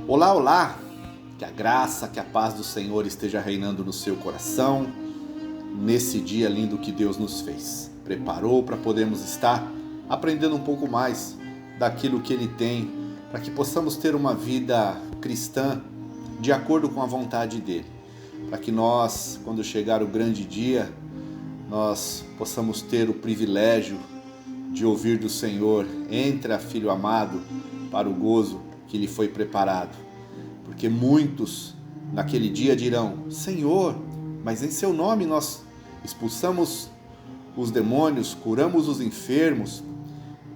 Olá, olá! Que a graça, que a paz do Senhor esteja reinando no seu coração, nesse dia lindo que Deus nos fez. Preparou para podermos estar aprendendo um pouco mais daquilo que Ele tem, para que possamos ter uma vida cristã de acordo com a vontade dEle. Para que nós, quando chegar o grande dia, nós possamos ter o privilégio de ouvir do Senhor: entra, filho amado, para o gozo que lhe foi preparado. Porque muitos naquele dia dirão: Senhor, mas em seu nome nós expulsamos os demônios, curamos os enfermos.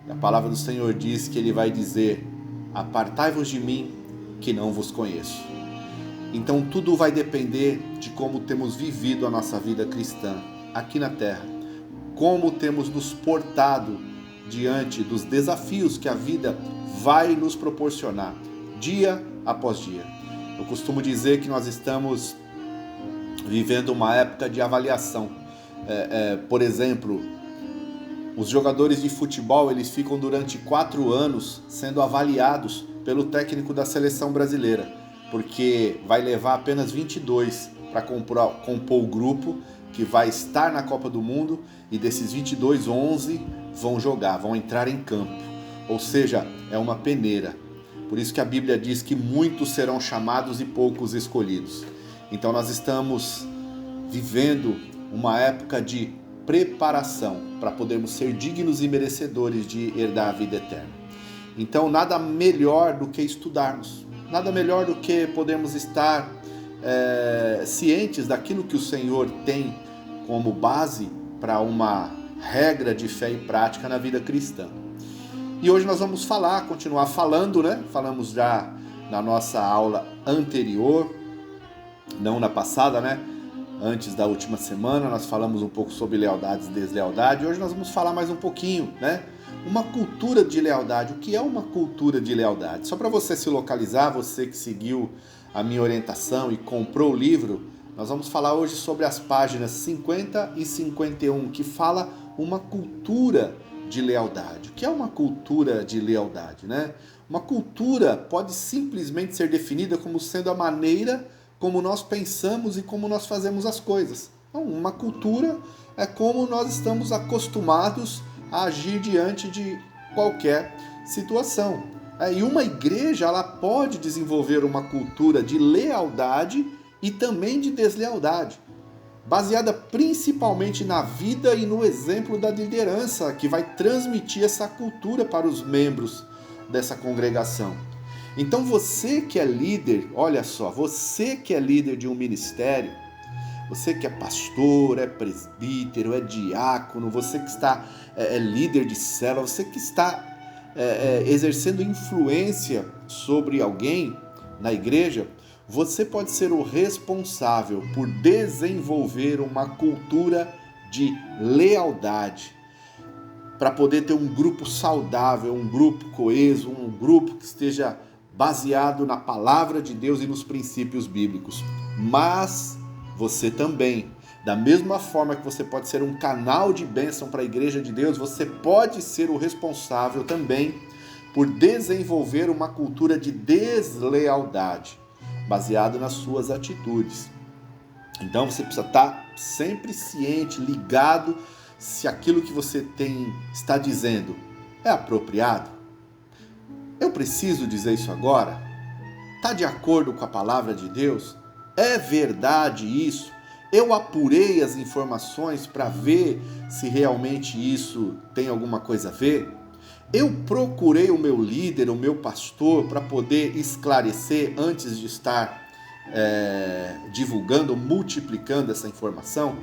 E a palavra do Senhor diz que Ele vai dizer: apartai-vos de mim, que não vos conheço. Então tudo vai depender de como temos vivido a nossa vida cristã aqui na terra, como temos nos portado diante dos desafios que a vida vai nos proporcionar, dia após dia. Eu costumo dizer que nós estamos vivendo uma época de avaliação. Por exemplo, os jogadores de futebol, eles ficam durante 4 anos sendo avaliados pelo técnico da seleção brasileira, porque vai levar apenas 22 para compor o grupo que vai estar na Copa do Mundo, e desses 22, 11 vão jogar, vão entrar em campo. Ou seja, é uma peneira. Por isso que a Bíblia diz que muitos serão chamados e poucos escolhidos. Então nós estamos vivendo uma época de preparação para podermos ser dignos e merecedores de herdar a vida eterna. Então nada melhor do que estudarmos, nada melhor do que podermos estar cientes daquilo que o Senhor tem como base para uma regra de fé e prática na vida cristã. E hoje nós vamos continuar falando, né? Falamos já na nossa aula anterior, não na passada, né? Antes da última semana, nós falamos um pouco sobre lealdade e deslealdade. Hoje nós vamos falar mais um pouquinho, né? Uma cultura de lealdade. O que é uma cultura de lealdade? Só para você se localizar, você que seguiu a minha orientação e comprou o livro, nós vamos falar hoje sobre as páginas 50 e 51, que fala uma cultura de lealdade. O que é uma cultura de lealdade, né? Uma cultura pode simplesmente ser definida como sendo a maneira como nós pensamos e como nós fazemos as coisas. Então, uma cultura é como nós estamos acostumados a agir diante de qualquer situação. E uma igreja, ela pode desenvolver uma cultura de lealdade e também de deslealdade, baseada principalmente na vida e no exemplo da liderança, que vai transmitir essa cultura para os membros dessa congregação. Então você que é líder, olha só, você que é líder de um ministério, você que é pastor, é presbítero, é diácono, você que está líder de célula, você que está exercendo influência sobre alguém na igreja, você pode ser o responsável por desenvolver uma cultura de lealdade, para poder ter um grupo saudável, um grupo coeso, um grupo que esteja baseado na palavra de Deus e nos princípios bíblicos. Mas você também, da mesma forma que você pode ser um canal de bênção para a igreja de Deus, você pode ser o responsável também por desenvolver uma cultura de deslealdade, baseado nas suas atitudes. Então você precisa estar sempre ciente, ligado, se aquilo que você está dizendo é apropriado. Eu preciso dizer isso agora? Está de acordo com a palavra de Deus? É verdade isso? Eu apurei as informações para ver se realmente isso tem alguma coisa a ver? Eu procurei o meu líder, o meu pastor, para poder esclarecer antes de estar divulgando, multiplicando essa informação?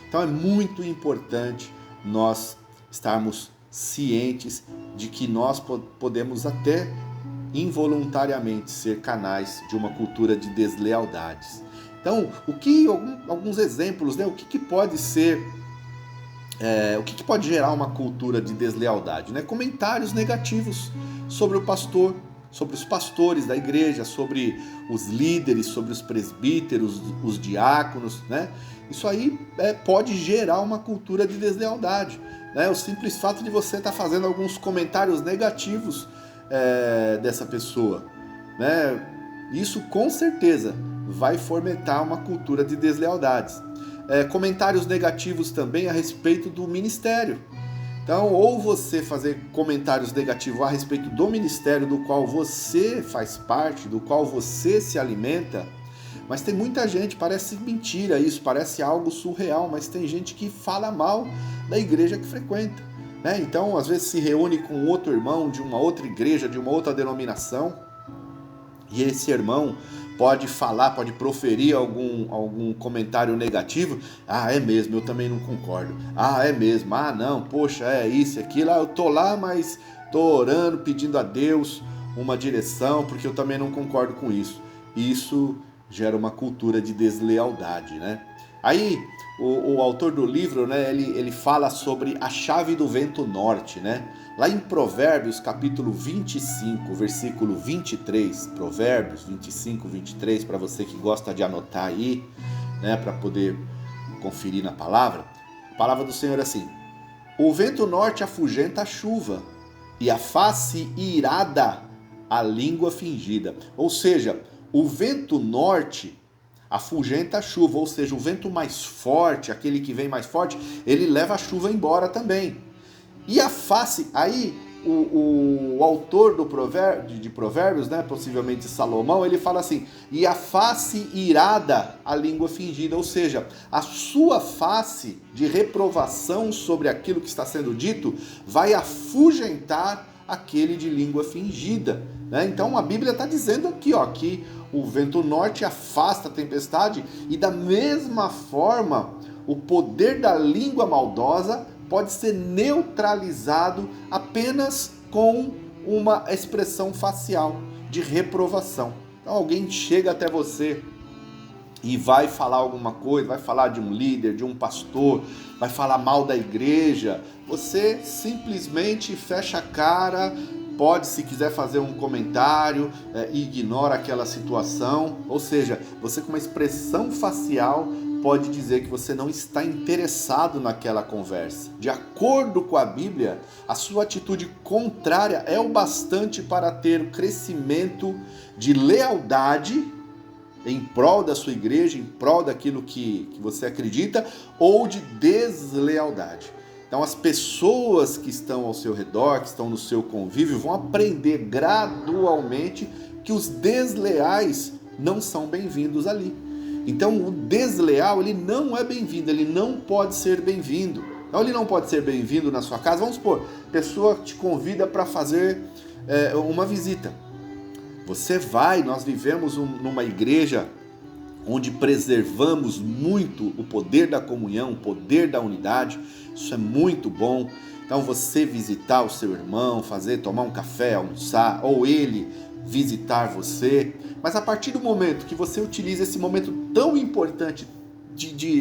Então é muito importante nós estarmos cientes de que nós podemos até involuntariamente ser canais de uma cultura de deslealdades. Então, alguns exemplos, né? O que pode ser, o que pode gerar uma cultura de deslealdade, né? Comentários negativos sobre o pastor, sobre os pastores da igreja, sobre os líderes, sobre os presbíteros, os diáconos, né? Isso aí pode gerar uma cultura de deslealdade, né? O simples fato de você estar fazendo alguns comentários negativos dessa pessoa, né? Isso com certeza vai fomentar uma cultura de deslealdades. Comentários negativos também a respeito do ministério. Então, ou você fazer comentários negativos a respeito do ministério do qual você faz parte, do qual você se alimenta, mas tem muita gente, parece mentira isso, parece algo surreal, mas tem gente que fala mal da igreja que frequenta, né? Então, às vezes se reúne com outro irmão de uma outra igreja, de uma outra denominação, e esse irmão pode falar, pode proferir algum comentário negativo. Ah, é mesmo, eu também não concordo. Ah, é mesmo, ah não, poxa, é isso, aquilo, eu tô lá, mas tô orando, pedindo a Deus uma direção, porque eu também não concordo com isso. Isso gera uma cultura de deslealdade, né? Aí, o autor do livro, né, ele fala sobre a chave do vento norte, né? Lá em Provérbios, capítulo 25, versículo 23, Provérbios 25, 23, para você que gosta de anotar aí, né, para poder conferir na palavra, a palavra do Senhor é assim: o vento norte afugenta a chuva, e a face irada a língua fingida. Ou seja, o vento norte afugenta a chuva, ou seja, o vento mais forte, aquele que vem mais forte, ele leva a chuva embora também. E a face, aí o autor de Provérbios, né, possivelmente Salomão, ele fala assim: e a face irada, a língua fingida, ou seja, a sua face de reprovação sobre aquilo que está sendo dito vai afugentar aquele de língua fingida, né? Então a Bíblia está dizendo aqui, ó, que o vento norte afasta a tempestade, e da mesma forma o poder da língua maldosa pode ser neutralizado apenas com uma expressão facial de reprovação. Então alguém chega até você e vai falar alguma coisa, vai falar de um líder, de um pastor, vai falar mal da igreja, você simplesmente fecha a cara, pode, se quiser fazer um comentário, ignora aquela situação, ou seja, você com uma expressão facial pode dizer que você não está interessado naquela conversa. De acordo com a Bíblia, a sua atitude contrária é o bastante para ter o crescimento de lealdade em prol da sua igreja, em prol daquilo que você acredita, ou de deslealdade. Então as pessoas que estão ao seu redor, que estão no seu convívio, vão aprender gradualmente que os desleais não são bem-vindos ali. Então o desleal, ele não é bem-vindo, ele não pode ser bem-vindo. Então ele não pode ser bem-vindo na sua casa. Vamos supor, a pessoa te convida para fazer uma visita. Você vai, nós vivemos numa igreja onde preservamos muito o poder da comunhão, o poder da unidade. Isso é muito bom. Então você visitar o seu irmão, tomar um café, almoçar, ou ele visitar você. Mas a partir do momento que você utiliza esse momento tão importante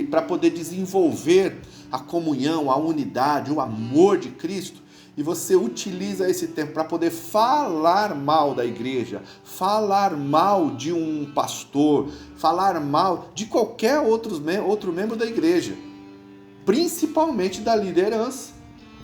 para poder desenvolver a comunhão, a unidade, o amor de Cristo, e você utiliza esse tempo para poder falar mal da igreja, falar mal de um pastor, falar mal de qualquer outro membro da igreja, principalmente da liderança.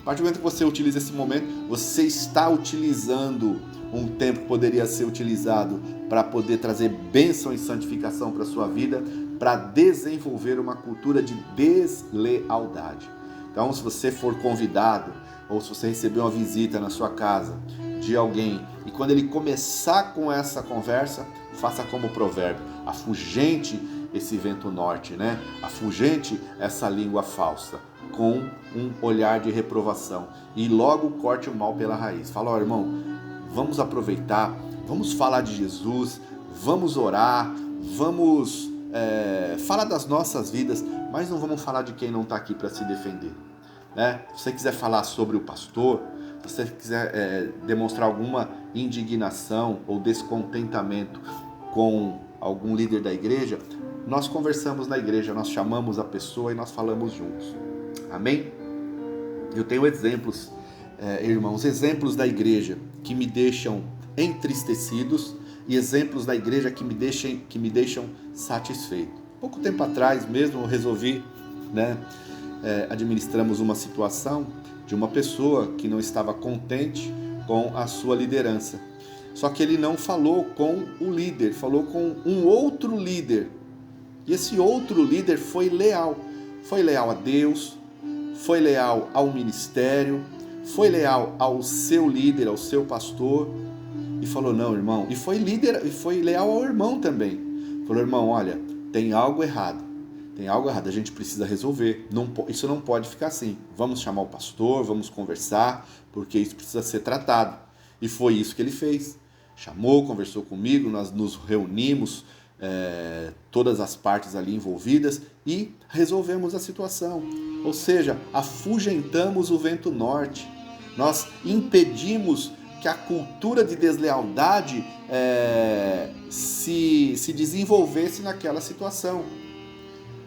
A partir do momento que você utiliza esse momento, você está utilizando um tempo que poderia ser utilizado para poder trazer bênção e santificação para a sua vida, para desenvolver uma cultura de deslealdade. Então, se você for convidado, ou se você receber uma visita na sua casa de alguém, e quando ele começar com essa conversa, faça como o provérbio: afugente esse vento norte, né? Afugente essa língua falsa, com um olhar de reprovação, e logo corte o mal pela raiz. Fala: ó, irmão, vamos aproveitar, vamos falar de Jesus, vamos orar, vamos falar das nossas vidas, mas não vamos falar de quem não está aqui para se defender. Né? Se você quiser falar sobre o pastor, se você quiser demonstrar alguma indignação ou descontentamento com algum líder da igreja, nós conversamos na igreja, nós chamamos a pessoa e nós falamos juntos. Amém? Eu tenho exemplos, irmãos, exemplos da igreja que me deixam entristecidos e exemplos da igreja que me deixam satisfeito. Pouco tempo atrás mesmo eu resolvi, administramos uma situação de uma pessoa que não estava contente com a sua liderança. Só que ele não falou com o líder, falou com um outro líder. E esse outro líder foi leal. Foi leal a Deus, foi leal ao ministério, foi leal ao seu líder, ao seu pastor. E falou, não, irmão. E foi líder, e foi leal ao irmão também. Falou, irmão, olha, tem algo errado. Tem algo errado, a gente precisa resolver. Isso não pode ficar assim. Vamos chamar o pastor, vamos conversar, porque isso precisa ser tratado. E foi isso que ele fez. Chamou, conversou comigo, nós nos reunimos, todas as partes ali envolvidas, e resolvemos a situação. Ou seja, afugentamos o vento norte. Nós impedimos que a cultura de deslealdade se desenvolvesse naquela situação.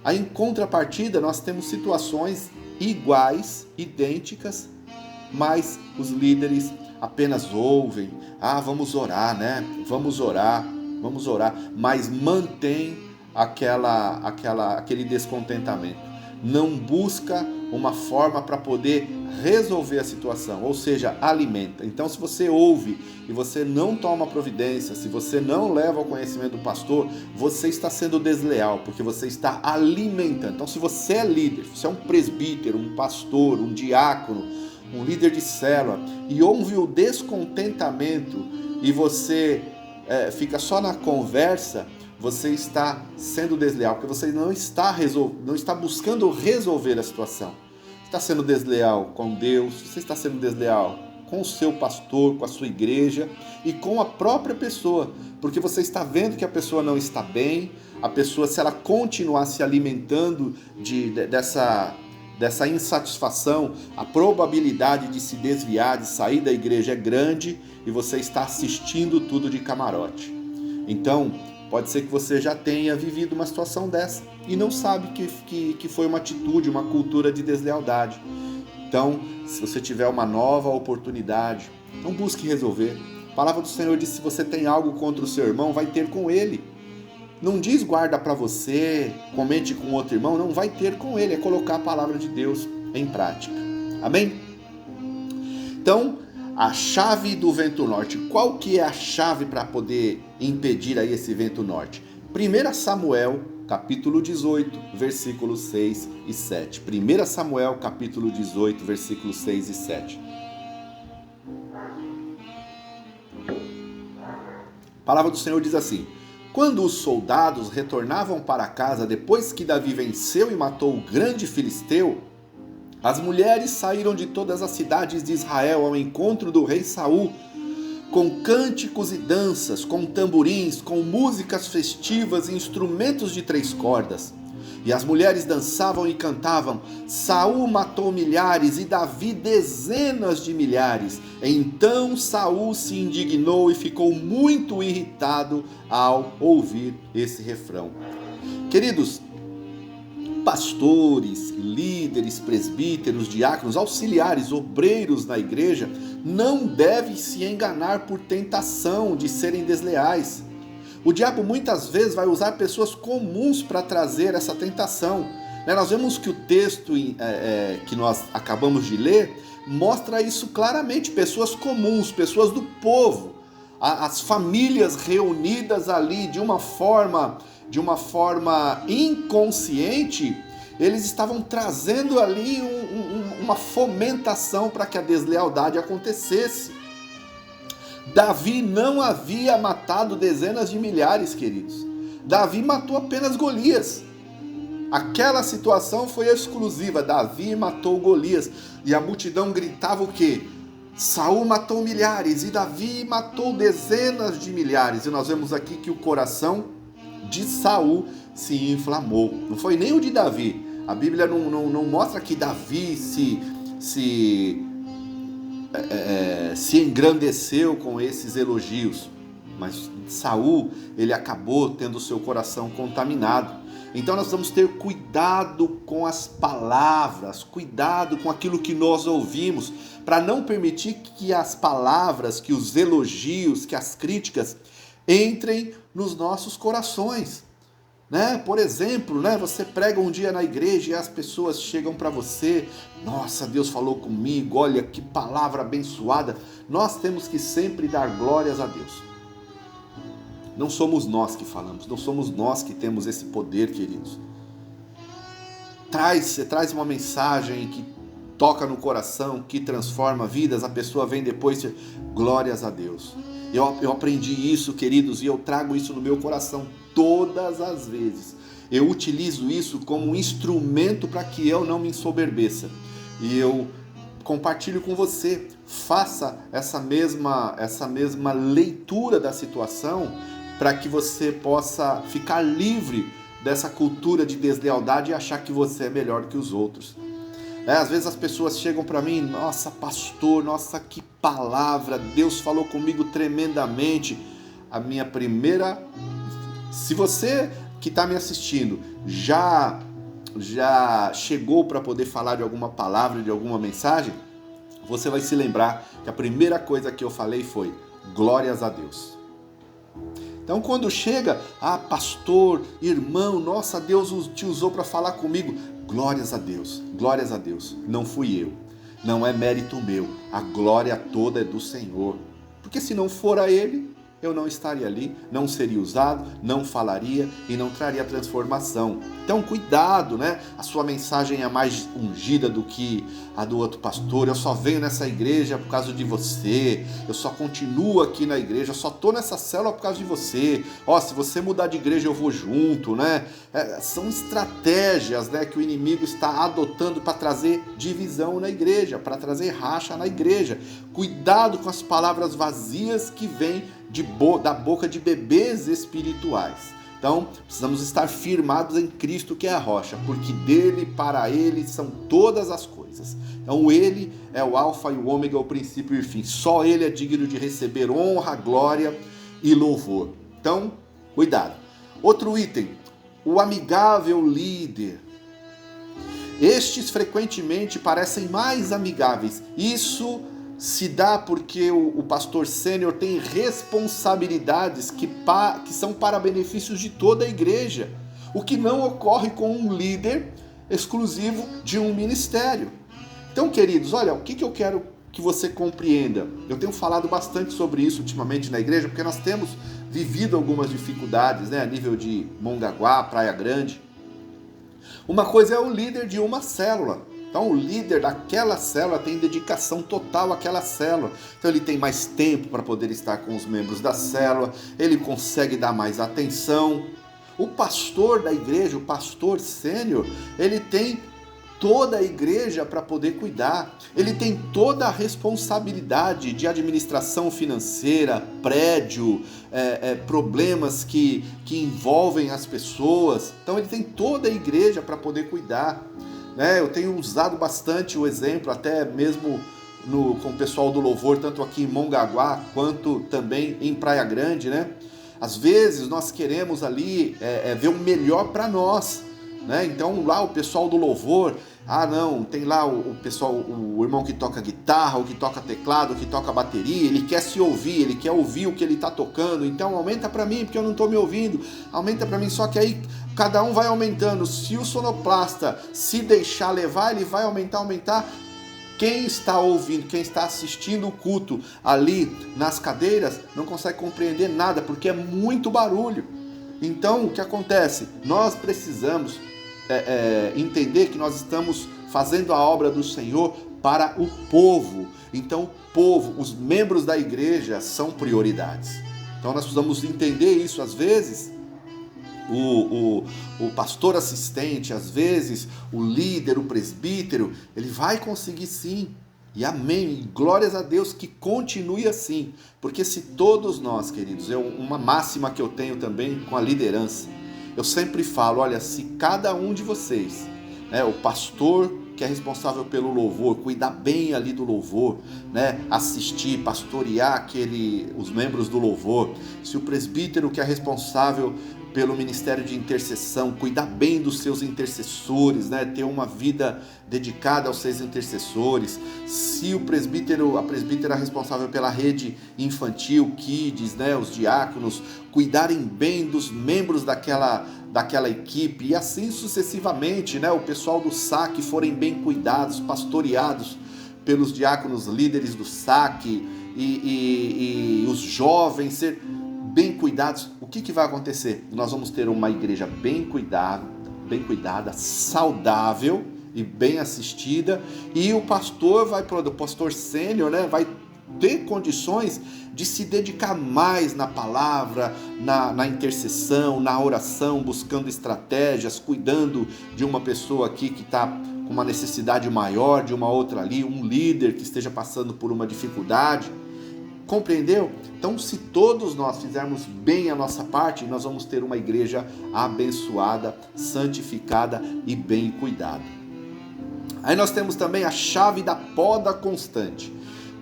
Aí, em contrapartida, nós temos situações iguais, idênticas, mas os líderes apenas ouvem. Vamos orar, né? Vamos orar, mas mantém aquele descontentamento. Não busca uma forma para poder resolver a situação, ou seja, alimenta. Então, se você ouve e você não toma providência, se você não leva ao conhecimento do pastor, você está sendo desleal, porque você está alimentando. Então, se você é líder, se você é um presbítero, um pastor, um diácono, um líder de célula, e ouve o descontentamento e você fica só na conversa, você está sendo desleal, porque você não está buscando resolver a situação. Você está sendo desleal com Deus, você está sendo desleal com o seu pastor, com a sua igreja e com a própria pessoa, porque você está vendo que a pessoa não está bem, a pessoa, se ela continuar se alimentando dessa insatisfação, a probabilidade de se desviar, de sair da igreja é grande, e você está assistindo tudo de camarote. Então, pode ser que você já tenha vivido uma situação dessa e não sabe que foi uma atitude, uma cultura de deslealdade. Então, se você tiver uma nova oportunidade, não busque resolver. A palavra do Senhor diz: se você tem algo contra o seu irmão, vai ter com ele. Não diz guarda para você, comente com outro irmão, não, vai ter com ele. É colocar a palavra de Deus em prática. Amém? Então, a chave do vento norte. Qual que é a chave para poder impedir aí esse vento norte? 1 Samuel, capítulo 18, versículos 6 e 7. 1 Samuel, capítulo 18, versículos 6 e 7. A palavra do Senhor diz assim: quando os soldados retornavam para casa depois que Davi venceu e matou o grande filisteu, as mulheres saíram de todas as cidades de Israel ao encontro do rei Saul, com cânticos e danças, com tamborins, com músicas festivas e instrumentos de 3 cordas. E as mulheres dançavam e cantavam: Saul matou milhares e Davi dezenas de milhares. Então Saul se indignou e ficou muito irritado ao ouvir esse refrão. Queridos, pastores, líderes, presbíteros, diáconos, auxiliares, obreiros na igreja não devem se enganar por tentação de serem desleais. O diabo muitas vezes vai usar pessoas comuns para trazer essa tentação. Nós vemos que o texto que nós acabamos de ler mostra isso claramente. Pessoas comuns, pessoas do povo, as famílias reunidas ali de uma forma inconsciente, eles estavam trazendo ali uma fomentação para que a deslealdade acontecesse. Davi não havia matado dezenas de milhares, queridos. Davi matou apenas Golias. Aquela situação foi exclusiva. Davi matou Golias. E a multidão gritava o quê? Saul matou milhares e Davi matou dezenas de milhares. E nós vemos aqui que o coração de Saul se inflamou. Não foi nem o de Davi. A Bíblia não mostra que Davi se engrandeceu com esses elogios, mas Saul, ele acabou tendo o seu coração contaminado. Então nós vamos ter cuidado com as palavras, cuidado com aquilo que nós ouvimos, para não permitir que as palavras, que os elogios, que as críticas entrem nos nossos corações. né? Por exemplo, né? Você prega um dia na igreja e as pessoas chegam para você, nossa, Deus falou comigo, olha que palavra abençoada. Nós temos que sempre dar glórias a Deus. Não somos nós que falamos, não somos nós que temos esse poder, queridos. Você traz uma mensagem que toca no coração, que transforma vidas, a pessoa vem depois, glórias a Deus. Eu aprendi isso, queridos, e eu trago isso no meu coração todas as vezes. Eu utilizo isso como um instrumento para que eu não me ensoberbeça. E eu compartilho com você, faça essa mesma leitura da situação para que você possa ficar livre dessa cultura de deslealdade e achar que você é melhor que os outros. Às vezes as pessoas chegam para mim, nossa pastor, nossa que palavra, Deus falou comigo tremendamente. A minha primeira, se você que está me assistindo já chegou para poder falar de alguma palavra, de alguma mensagem, você vai se lembrar que a primeira coisa que eu falei foi glórias a Deus. Então quando chega, pastor, irmão, nossa, Deus te usou para falar comigo, glórias a Deus, não fui eu, não é mérito meu, a glória toda é do Senhor, porque se não for a Ele, eu não estaria ali, não seria usado, não falaria e não traria transformação. Então cuidado, né? A sua mensagem é mais ungida do que a do outro pastor. Eu só venho nessa igreja por causa de você, eu só continuo aqui na igreja, eu só estou nessa célula por causa de você. Se você mudar de igreja eu vou junto, né? São estratégias, né, que o inimigo está adotando para trazer divisão na igreja, para trazer racha na igreja. Cuidado com as palavras vazias que vêm da boca de bebês espirituais. Então, precisamos estar firmados em Cristo, que é a rocha, porque dele, para ele, são todas as coisas. Então, ele é o alfa e o ômega, o princípio e o fim. Só ele é digno de receber honra, glória e louvor. Então, cuidado. Outro item, o amigável líder. Estes frequentemente parecem mais amigáveis. Isso se dá porque o pastor sênior tem responsabilidades que são para benefícios de toda a igreja, o que não ocorre com um líder exclusivo de um ministério. Então, queridos, olha, o que eu quero que você compreenda? Eu tenho falado bastante sobre isso ultimamente na igreja, porque nós temos vivido algumas dificuldades, né, a nível de Mongaguá, Praia Grande. Uma coisa é o líder de uma célula. Então o líder daquela célula tem dedicação total àquela célula. Então ele tem mais tempo para poder estar com os membros da célula, ele consegue dar mais atenção. O pastor da igreja, o pastor sênior, ele tem toda a igreja para poder cuidar. Ele tem toda a responsabilidade de administração financeira, prédio, problemas que envolvem as pessoas. Então ele tem toda a igreja para poder cuidar. Eu tenho usado bastante o exemplo, até mesmo com o pessoal do louvor, tanto aqui em Mongaguá, quanto também em Praia Grande, né? Às vezes nós queremos ali ver o melhor para nós, né? Então lá o pessoal do louvor, tem lá o pessoal, o irmão que toca guitarra, o que toca teclado, o que toca bateria, ele quer se ouvir, ele quer ouvir o que ele está tocando, então aumenta para mim, porque eu não estou me ouvindo, aumenta para mim, só que aí cada um vai aumentando. Se o sonoplasta se deixar levar, ele vai aumentar. Quem está ouvindo, quem está assistindo o culto ali nas cadeiras, não consegue compreender nada, porque é muito barulho. Então, o que acontece? Nós precisamos entender que nós estamos fazendo a obra do Senhor para o povo. Então, o povo, os membros da igreja são prioridades. Então, nós precisamos entender isso. Às vezes, o pastor assistente, às vezes o líder, o presbítero, ele vai conseguir sim, e amém, e glórias a Deus que continue assim, porque se todos nós, queridos, uma máxima que eu tenho também com a liderança, eu sempre falo, olha, se cada um de vocês, o pastor que é responsável pelo louvor, cuidar bem ali do louvor, né? Assistir, pastorear os membros do louvor, se o presbítero que é responsável pelo ministério de intercessão, cuidar bem dos seus intercessores, né? Ter uma vida dedicada aos seus intercessores. Se o presbítero, a presbítera responsável pela rede infantil, kids, né? Os diáconos, cuidarem bem dos membros daquela equipe e assim sucessivamente, né? O pessoal do SAC forem bem cuidados, pastoreados pelos diáconos líderes do SAC e os jovens ser bem cuidados. O que vai acontecer? Nós vamos ter uma igreja bem cuidada, saudável e bem assistida, e o pastor sênior, né, vai ter condições de se dedicar mais na palavra, na intercessão, na oração, buscando estratégias, cuidando de uma pessoa aqui que está com uma necessidade maior, de uma outra ali, um líder que esteja passando por uma dificuldade. Compreendeu? Então, se todos nós fizermos bem a nossa parte, nós vamos ter uma igreja abençoada, santificada e bem cuidada. Aí nós temos também a chave da poda constante.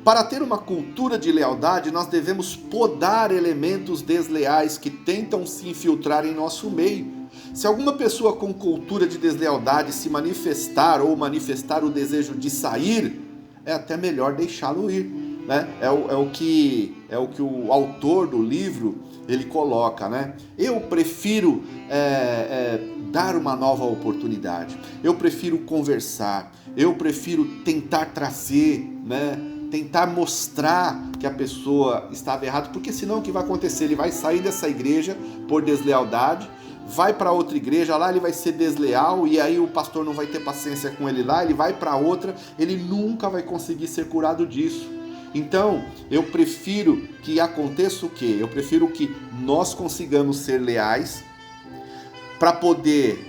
Para ter uma cultura de lealdade, nós devemos podar elementos desleais que tentam se infiltrar em nosso meio. Se alguma pessoa com cultura de deslealdade se manifestar ou manifestar o desejo de sair, é até melhor deixá-lo ir, né? É o que o autor do livro ele coloca, né? Eu prefiro dar uma nova oportunidade, eu prefiro conversar, eu prefiro tentar trazer, né? Tentar mostrar que a pessoa estava errada, porque senão o que vai acontecer? Ele vai sair dessa igreja por deslealdade, vai para outra igreja, lá ele vai ser desleal, e aí o pastor não vai ter paciência com ele lá, ele vai para outra, ele nunca vai conseguir ser curado disso. Então, eu prefiro que aconteça o quê? Eu prefiro que nós consigamos ser leais para poder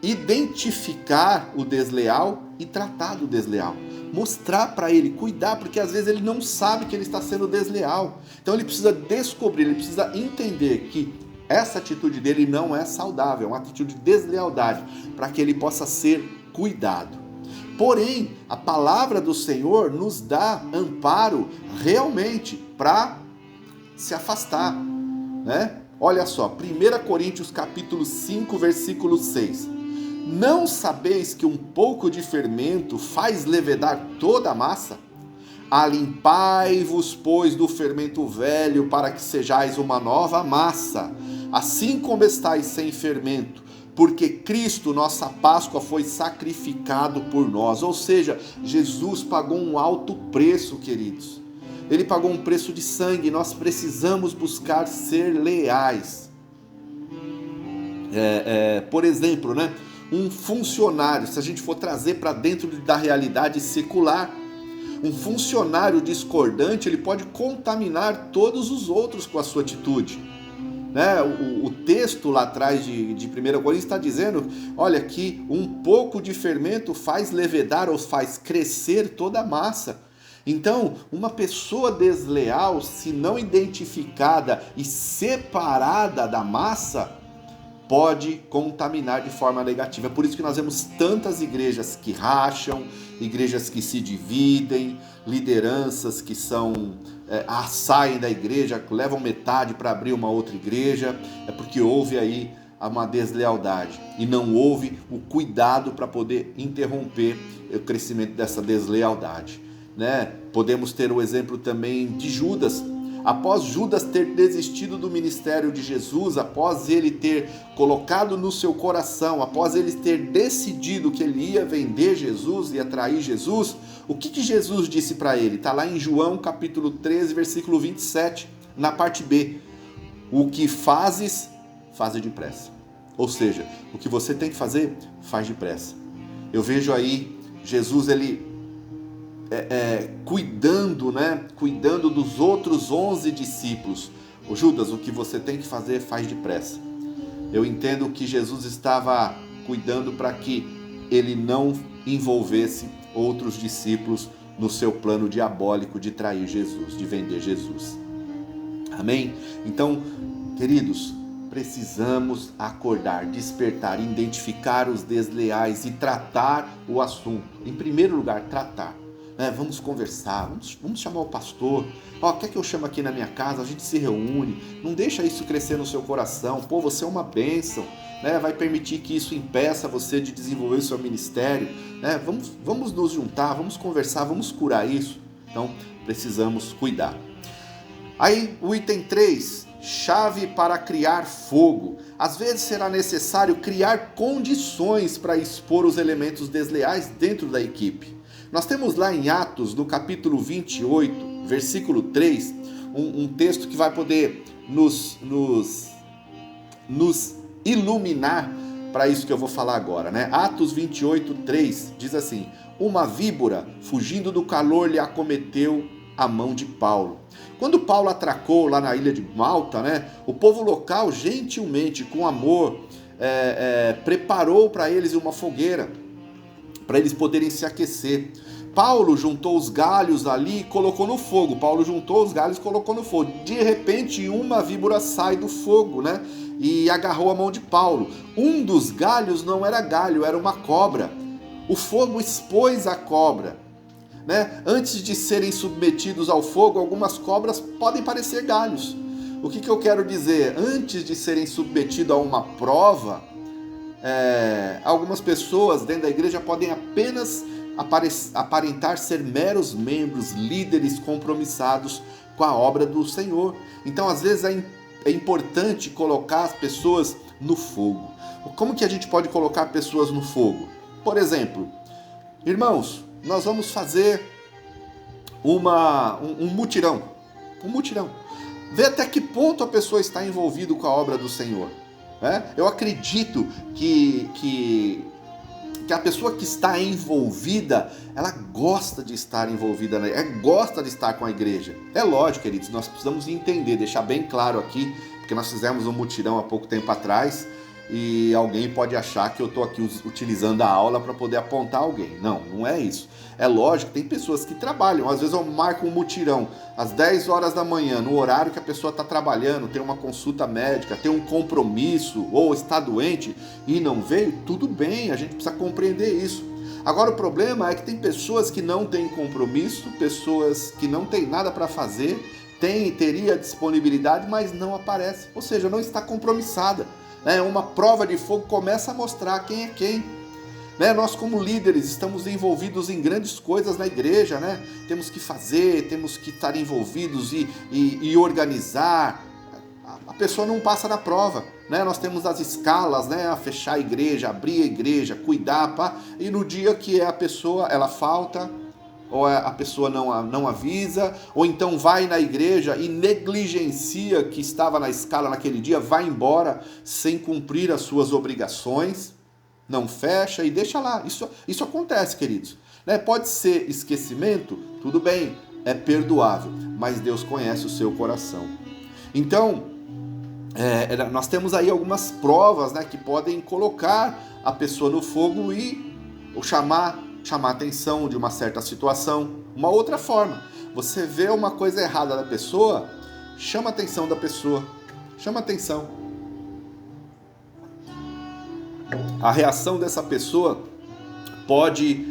identificar o desleal e tratar do desleal. Mostrar para ele, cuidar, porque às vezes ele não sabe que ele está sendo desleal. Então ele precisa descobrir, ele precisa entender que essa atitude dele não é saudável, é uma atitude de deslealdade, para que ele possa ser cuidado. Porém, a palavra do Senhor nos dá amparo realmente para se afastar, né? Olha só, 1 Coríntios capítulo 5, versículo 6. Não sabeis que um pouco de fermento faz levedar toda a massa? Alimpai-vos, pois, do fermento velho, para que sejais uma nova massa, assim como estáis sem fermento, porque Cristo, nossa Páscoa, foi sacrificado por nós. Ou seja, Jesus pagou um alto preço, queridos. Ele pagou um preço de sangue. Nós precisamos buscar ser leais. Por exemplo, né? Um funcionário, se a gente for trazer para dentro da realidade secular, um funcionário discordante, ele pode contaminar todos os outros com a sua atitude. Né? O texto lá atrás de 1 Coríntios está dizendo, olha, que um pouco de fermento faz levedar ou faz crescer toda a massa. Então, uma pessoa desleal, se não identificada e separada da massa, pode contaminar de forma negativa. É por isso que nós vemos tantas igrejas que racham, igrejas que se dividem, lideranças que saem da igreja, levam metade para abrir uma outra igreja. É porque houve aí uma deslealdade e não houve o cuidado para poder interromper o crescimento dessa deslealdade, né? Podemos ter o exemplo também de Judas. Após Judas ter desistido do ministério de Jesus, após ele ter colocado no seu coração, após ele ter decidido que ele ia vender Jesus, ia trair Jesus, o que Jesus disse para ele? Está lá em João capítulo 13, versículo 27, na parte B. O que fazes, faze depressa. Ou seja, o que você tem que fazer, faz depressa. Eu vejo aí Jesus, ele cuidando, né? Cuidando dos outros 11 discípulos. Ô Judas, o que você tem que fazer, faz depressa. Eu entendo que Jesus estava cuidando para que ele não envolvesse outros discípulos no seu plano diabólico de trair Jesus, de vender Jesus. Amém? Então, queridos, precisamos acordar, despertar, identificar os desleais e tratar o assunto. Em primeiro lugar, tratar. né? Vamos conversar, vamos chamar o pastor. Quer que eu chame aqui na minha casa? A gente se reúne. Não deixa isso crescer no seu coração. Pô, você é uma bênção, né? Vai permitir que isso impeça você de desenvolver o seu ministério, né? Vamos nos juntar, vamos conversar, vamos curar isso. Então, precisamos cuidar. Aí, o item 3, chave para criar fogo. Às vezes será necessário criar condições para expor os elementos desleais dentro da equipe. Nós temos lá em Atos, no capítulo 28, versículo 3, um texto que vai poder nos iluminar para isso que eu vou falar agora, né? Atos 28, 3 diz assim: uma víbora, fugindo do calor, lhe acometeu a mão de Paulo. Quando Paulo atracou lá na ilha de Malta, né, o povo local, gentilmente, com amor, preparou para eles uma fogueira, para eles poderem se aquecer. Paulo juntou os galhos ali e colocou no fogo. De repente, uma víbora sai do fogo, né, e agarrou a mão de Paulo. Um dos galhos não era galho, era uma cobra. O fogo expôs a cobra. Né? Antes de serem submetidos ao fogo, algumas cobras podem parecer galhos. O que eu quero dizer? Antes de serem submetidos a uma prova, algumas pessoas dentro da igreja podem apenas aparentar ser meros membros, líderes compromissados com a obra do Senhor. Então, às vezes, é importante colocar as pessoas no fogo. Como que a gente pode colocar pessoas no fogo? Por exemplo, irmãos, nós vamos fazer um mutirão. Ver até que ponto a pessoa está envolvida com a obra do Senhor. Né? Eu acredito que a pessoa que está envolvida, ela gosta de estar envolvida, gosta de estar com a igreja. É lógico, queridos, nós precisamos entender, deixar bem claro aqui, porque nós fizemos um mutirão há pouco tempo atrás, e alguém pode achar que eu estou aqui utilizando a aula para poder apontar alguém. Não, não é isso. É lógico, tem pessoas que trabalham. Às vezes eu marco um mutirão às 10 horas da manhã, no horário que a pessoa está trabalhando, tem uma consulta médica, tem um compromisso, ou está doente e não veio, tudo bem, a gente precisa compreender isso. Agora o problema é que tem pessoas que não têm compromisso, pessoas que não têm nada para fazer, teria disponibilidade, mas não aparece, ou seja, não está compromissada. Uma prova de fogo começa a mostrar quem é quem. Nós, como líderes, estamos envolvidos em grandes coisas na igreja, né? Temos que fazer, temos que estar envolvidos e organizar. A pessoa não passa na prova, né? Nós temos as escalas, né? A fechar a igreja, abrir a igreja, cuidar, e no dia que a pessoa ela falta, ou a pessoa não avisa, ou então vai na igreja e negligencia que estava na escala naquele dia, vai embora sem cumprir as suas obrigações, não fecha e deixa lá. Isso acontece, queridos. Pode ser esquecimento, tudo bem, é perdoável, mas Deus conhece o seu coração. Então, nós temos aí algumas provas, né, que podem colocar a pessoa no fogo ou chamar a atenção de uma certa situação. Uma outra forma, você vê uma coisa errada da pessoa, chama a atenção da pessoa, chama a atenção. A reação dessa pessoa pode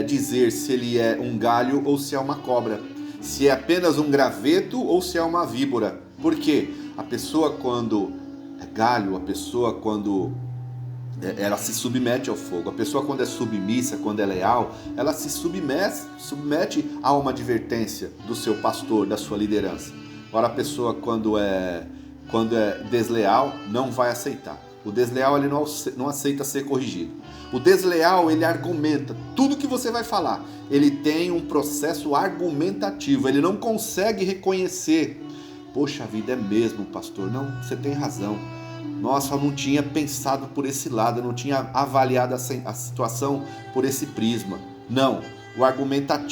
dizer se ele é um galho ou se é uma cobra, se é apenas um graveto ou se é uma víbora. Por quê? A pessoa quando é galho, a pessoa quando ela se submete ao fogo. A pessoa quando é submissa, quando é leal, ela se submete a uma advertência do seu pastor, da sua liderança. Agora a pessoa quando é desleal, não vai aceitar. O desleal ele não aceita ser corrigido. O desleal ele argumenta tudo que você vai falar. Ele tem um processo argumentativo. Ele não consegue reconhecer. Poxa vida, é mesmo, pastor? Não, você tem razão. Nossa, eu não tinha pensado por esse lado, eu não tinha avaliado a situação por esse prisma. Não,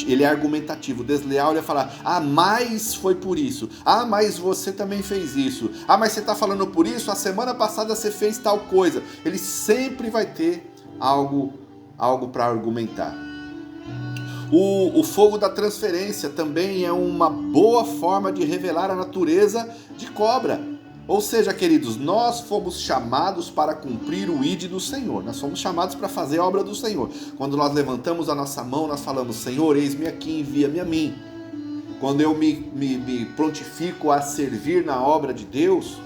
ele é argumentativo. O desleal ele vai falar, mas foi por isso. Mas você também fez isso. Mas você está falando por isso? A semana passada você fez tal coisa. Ele sempre vai ter algo para argumentar. O fogo da transferência também é uma boa forma de revelar a natureza de cobra. Ou seja, queridos, nós fomos chamados para cumprir o ID do Senhor. Nós fomos chamados para fazer a obra do Senhor. Quando nós levantamos a nossa mão, nós falamos: Senhor, eis-me aqui, envia-me a mim. Quando eu me prontifico a servir na obra de Deus,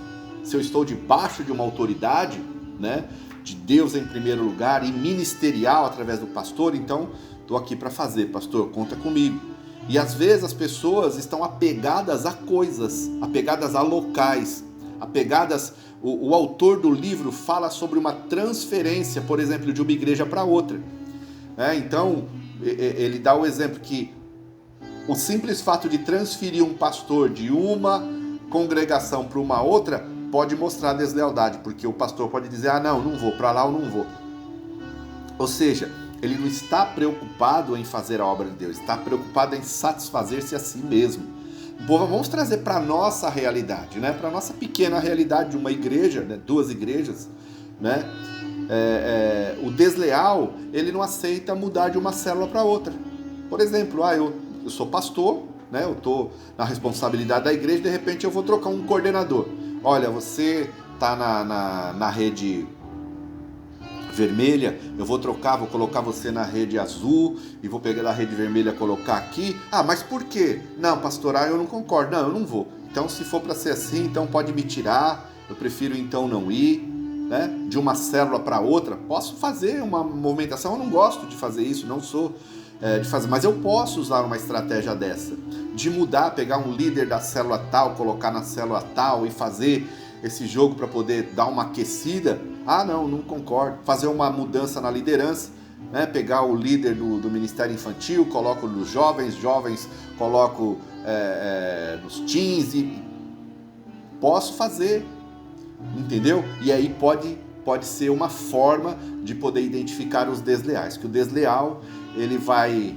se eu estou debaixo de uma autoridade, né, de Deus em primeiro lugar e ministerial através do pastor, então estou aqui para fazer, pastor, conta comigo. E às vezes as pessoas estão apegadas a coisas, apegadas a locais, apegadas. O autor do livro fala sobre uma transferência, por exemplo, de uma igreja para outra. Então, ele dá o exemplo que o simples fato de transferir um pastor de uma congregação para uma outra pode mostrar deslealdade, porque o pastor pode dizer: ah, não vou, para lá eu não vou. Ou seja, ele não está preocupado em fazer a obra de Deus, está preocupado em satisfazer-se a si mesmo. Bom, vamos trazer para a nossa realidade, né? Para a nossa pequena realidade de uma igreja, né? 2 igrejas, né? O desleal, ele não aceita mudar de uma célula para outra. Por exemplo, eu sou pastor, né? Eu estou na responsabilidade da igreja, de repente eu vou trocar um coordenador. Olha, você está na rede vermelha, eu vou colocar você na rede azul e vou pegar da rede vermelha e colocar aqui. Ah, mas por quê? Não, pastor, eu não concordo. Não, eu não vou. Então, se for para ser assim, então pode me tirar. Eu prefiro então não ir, né? De uma célula para outra. Posso fazer uma movimentação, eu não gosto de fazer isso, não sou de fazer, mas eu posso usar uma estratégia dessa, de mudar, pegar um líder da célula tal, colocar na célula tal e fazer esse jogo para poder dar uma aquecida. Ah, não concordo. Fazer uma mudança na liderança, né? Pegar o líder do Ministério Infantil, coloco nos jovens coloco nos teens e posso fazer, entendeu? E aí pode ser uma forma de poder identificar os desleais, que o desleal, ele vai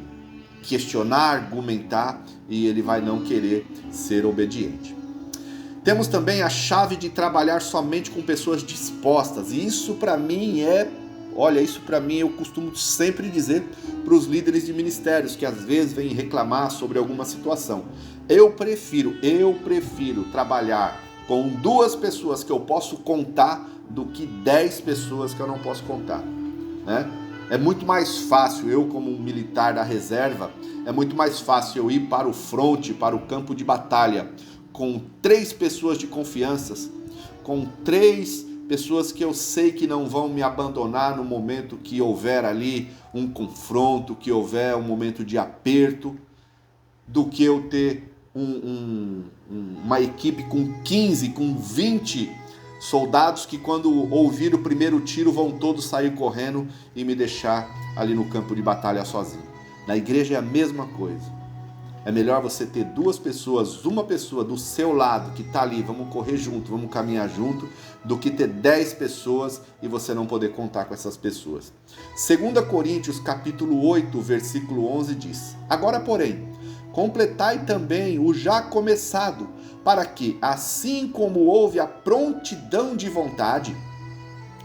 questionar, argumentar e ele vai não querer ser obediente. Temos também a chave de trabalhar somente com pessoas dispostas. E isso para mim eu costumo sempre dizer para os líderes de ministérios que às vezes vêm reclamar sobre alguma situação. Eu prefiro trabalhar com 2 pessoas que eu posso contar do que 10 pessoas que eu não posso contar, né? É muito mais fácil, eu como um militar da reserva, é muito mais fácil eu ir para o fronte, para o campo de batalha, com 3 pessoas de confiança, com 3 pessoas que eu sei que não vão me abandonar no momento que houver ali um confronto, que houver um momento de aperto, do que eu ter uma equipe com 15, com 20 soldados que quando ouvir o primeiro tiro vão todos sair correndo e me deixar ali no campo de batalha sozinho. Na igreja é a mesma coisa. É melhor você ter 2 pessoas, uma pessoa do seu lado que está ali, vamos correr junto, vamos caminhar junto, do que ter 10 pessoas e você não poder contar com essas pessoas. 2 Coríntios capítulo 8, versículo 11 diz: Agora, porém, completai também o já começado, para que, assim como houve a prontidão de vontade,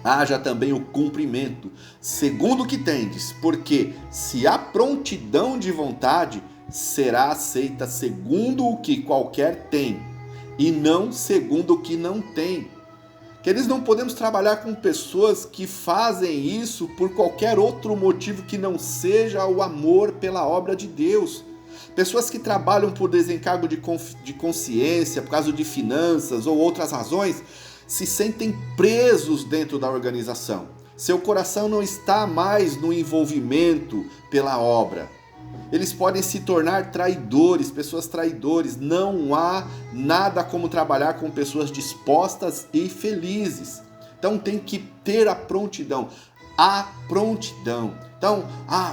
haja também o cumprimento, segundo o que tendes, porque se há prontidão de vontade, será aceita segundo o que qualquer tem, e não segundo o que não tem. Queridos, não podemos trabalhar com pessoas que fazem isso por qualquer outro motivo que não seja o amor pela obra de Deus. Pessoas que trabalham por desencargo de consciência, por causa de finanças ou outras razões, se sentem presos dentro da organização. Seu coração não está mais no envolvimento pela obra. Eles podem se tornar traidores, pessoas traidores. Não há nada como trabalhar com pessoas dispostas e felizes. Então tem que ter a prontidão. A prontidão. Então,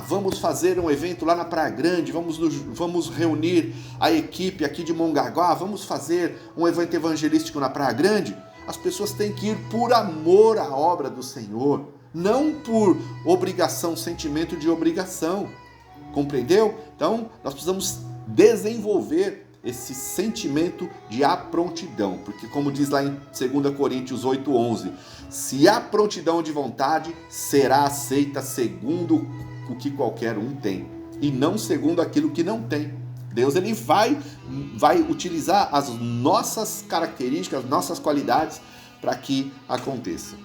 vamos fazer um evento lá na Praia Grande, vamos reunir a equipe aqui de Mongaguá, vamos fazer um evento evangelístico na Praia Grande. As pessoas têm que ir por amor à obra do Senhor, não por obrigação, sentimento de obrigação. Compreendeu? Então, nós precisamos desenvolver esse sentimento de aprontidão, porque como diz lá em 2 Coríntios 8:11, se há prontidão de vontade, será aceita segundo o que qualquer um tem, e não segundo aquilo que não tem. Deus ele vai utilizar as nossas características, as nossas qualidades para que aconteça.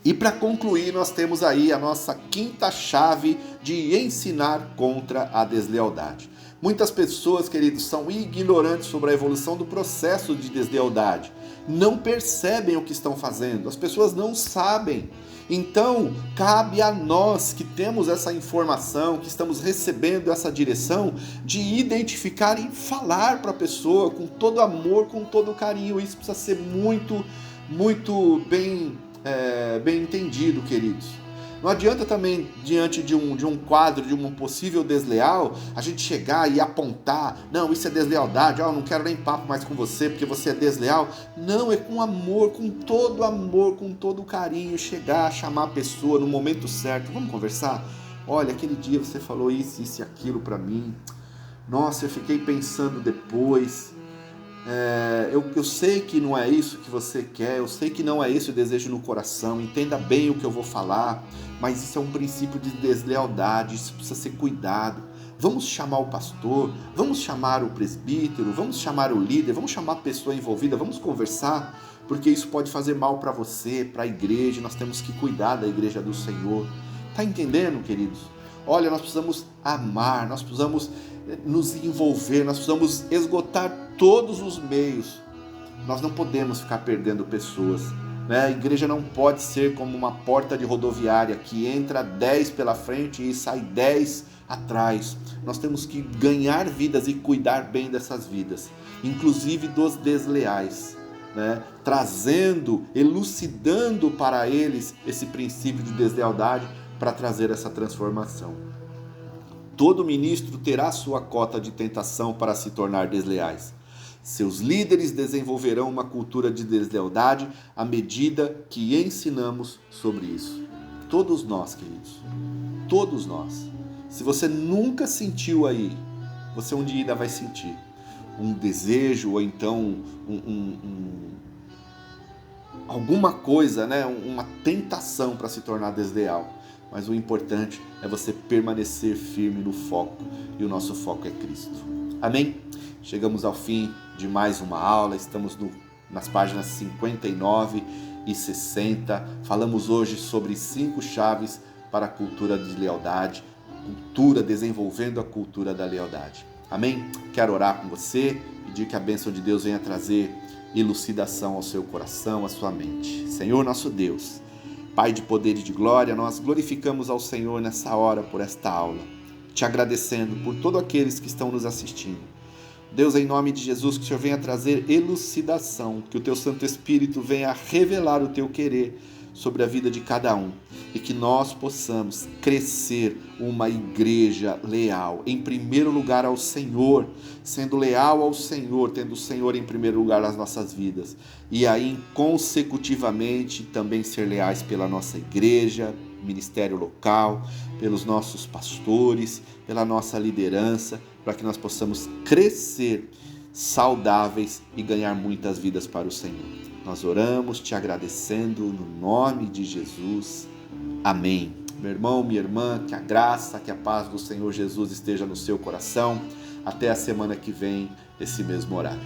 E para concluir, nós temos aí a nossa quinta chave de ensinar contra a deslealdade. Muitas pessoas, queridos, são ignorantes sobre a evolução do processo de deslealdade. Não percebem o que estão fazendo, as pessoas não sabem. Então, cabe a nós que temos essa informação, que estamos recebendo essa direção, de identificar e falar para a pessoa com todo amor, com todo carinho. Isso precisa ser muito, muito bem entendido, queridos. Não adianta também, diante de um quadro, de um possível desleal, a gente chegar e apontar, não, isso é deslealdade, eu não quero nem papo mais com você, porque você é desleal. Não, é com amor, com todo carinho, chegar, chamar a pessoa no momento certo. Vamos conversar? Olha, aquele dia você falou isso e aquilo pra mim. Nossa, eu fiquei pensando depois. Eu sei que não é isso que você quer, eu sei que não é esse o desejo no coração, entenda bem o que eu vou falar, mas isso é um princípio de deslealdade, isso precisa ser cuidado. Vamos chamar o pastor, vamos chamar o presbítero, vamos chamar o líder, vamos chamar a pessoa envolvida, vamos conversar, porque isso pode fazer mal para você, para a igreja, nós temos que cuidar da igreja do Senhor. Tá entendendo, queridos? Olha, nós precisamos amar, nós precisamos nos envolver, nós precisamos esgotar todos os meios. Nós não podemos ficar perdendo pessoas, né? A igreja não pode ser como uma porta de rodoviária que entra 10 pela frente e sai 10 atrás. Nós temos que ganhar vidas e cuidar bem dessas vidas, inclusive dos desleais, né? Trazendo, elucidando para eles esse princípio de deslealdade para trazer essa transformação. Todo ministro terá sua cota de tentação para se tornar desleais. Seus líderes desenvolverão uma cultura de deslealdade à medida que ensinamos sobre isso. Todos nós, queridos, todos nós. Se você nunca sentiu aí, você um dia ainda vai sentir um desejo ou então alguma coisa, né? Uma tentação para se tornar desleal. Mas o importante é você permanecer firme no foco, e o nosso foco é Cristo. Amém? Chegamos ao fim de mais uma aula, estamos nas páginas 59 e 60. Falamos hoje sobre 5 chaves para a cultura de lealdade, desenvolvendo a cultura da lealdade. Amém? Quero orar com você, pedir que a bênção de Deus venha trazer elucidação ao seu coração, à sua mente. Senhor nosso Deus, Pai de poder e de glória, nós glorificamos ao Senhor nessa hora por esta aula, te agradecendo por todos aqueles que estão nos assistindo. Deus, em nome de Jesus, que o Senhor venha trazer elucidação, que o Teu Santo Espírito venha revelar o Teu querer sobre a vida de cada um e que nós possamos crescer uma igreja leal, em primeiro lugar ao Senhor, sendo leal ao Senhor, tendo o Senhor em primeiro lugar nas nossas vidas, e aí consecutivamente também ser leais pela nossa igreja, ministério local, pelos nossos pastores, pela nossa liderança, para que nós possamos crescer saudáveis e ganhar muitas vidas para o Senhor. Nós oramos te agradecendo no nome de Jesus. Amém. Meu irmão, minha irmã, que a graça, que a paz do Senhor Jesus esteja no seu coração. Até a semana que vem, esse mesmo horário.